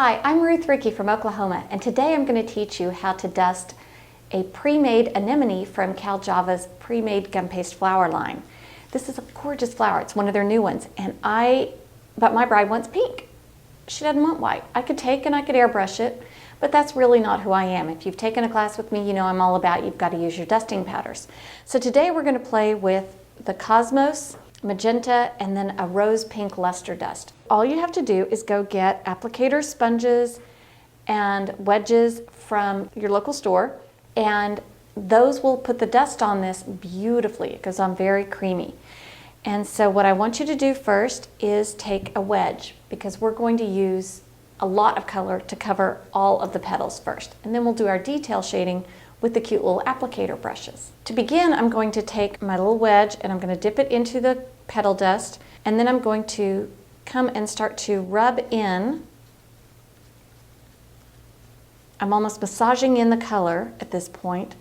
Hi, I'm Ruth Rickey from Oklahoma, and today I'm going to teach you how to dust a pre-made anemone from Cal Java's pre-made gum paste flower line. This is a gorgeous flower. It's one of their new ones, but my bride wants pink. She doesn't want white. I could take and I could airbrush it, but that's really not who I am. If you've taken a class with me, you know I'm all about you've got to use your dusting powders. So today we're going to play with the Cosmos, magenta, and then a rose pink luster dust. All you have to do is go get applicator sponges and wedges from your local store, and those will put the dust on this beautifully. It goes on very creamy. And so what I want you to do first is take a wedge, because we're going to use a lot of color to cover all of the petals first, and then we'll do our detail shading with the cute little applicator brushes. To begin, I'm going to take my little wedge and I'm going to dip it into the petal dust, and then I'm going to come and start to rub in. I'm almost massaging in the color at this point,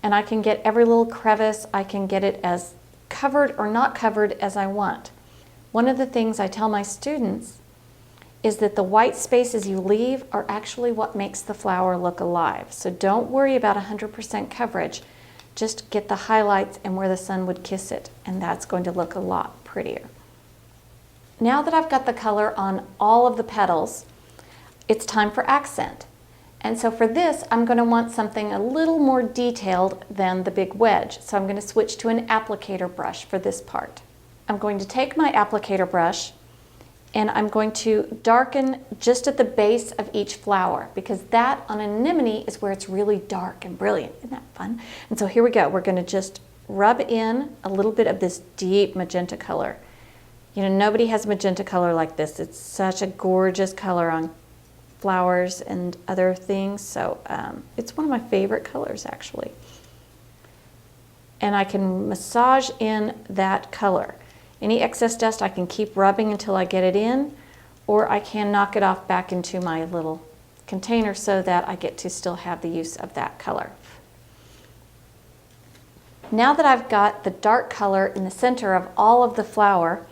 and I can get every little crevice. I can get it as covered or not covered as I want. One of the things I tell my students is that the white spaces you leave are actually what makes the flower look alive. So don't worry about 100% coverage. Just get the highlights and where the sun would kiss it, and that's going to look a lot prettier. Now that I've got the color on all of the petals, it's time for accent. And so for this, I'm going to want something a little more detailed than the big wedge. So I'm going to switch to an applicator brush for this part. I'm going to take my applicator brush and I'm going to darken just at the base of each flower, because that on an anemone is where it's really dark and brilliant. Isn't that fun? And so here we go. We're going to just rub in a little bit of this deep magenta color. You know, nobody has magenta color like this. It's such a gorgeous color on flowers and other things. So it's one of my favorite colors, actually. And I can massage in that color. Any excess dust I can keep rubbing until I get it in, or I can knock it off back into my little container so that I get to still have the use of that color. Now that I've got the dark color in the center of all of the flower,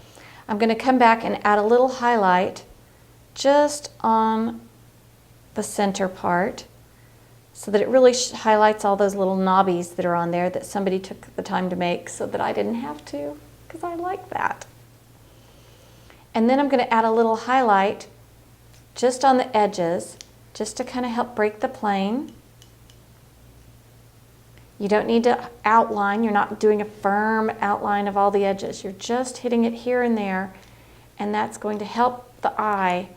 I'm going to come back and add a little highlight just on the center part so that it really highlights all those little knobbies that are on there that somebody took the time to make so that I didn't have to, because I like that. And then I'm going to add a little highlight just on the edges, just to kind of help break the plane. You don't need to outline. You're not doing a firm outline of all the edges. You're just hitting it here and there, and that's going to help the eye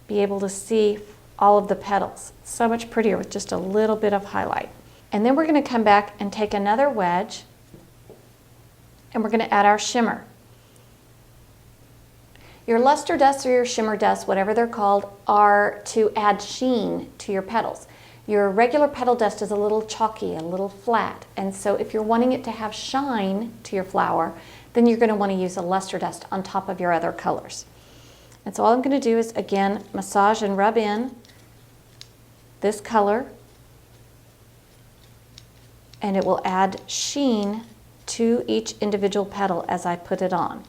be able to see all of the petals. So much prettier with just a little bit of highlight. And then we're going to come back and take another wedge, and we're going to add our shimmer. Your luster dust or your shimmer dust, whatever they're called, are to add sheen to your petals. Your regular petal dust is a little chalky, a little flat, and so if you're wanting it to have shine to your flower, then you're going to want to use a luster dust on top of your other colors. And so all I'm going to do is, again, massage and rub in this color, and it will add sheen to each individual petal as I put it on.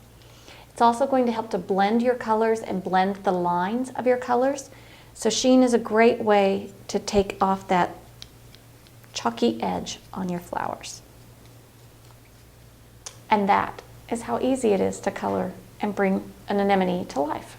It's also going to help to blend your colors and blend the lines of your colors. So sheen is a great way to take off that chalky edge on your flowers. And that is how easy it is to color and bring an anemone to life.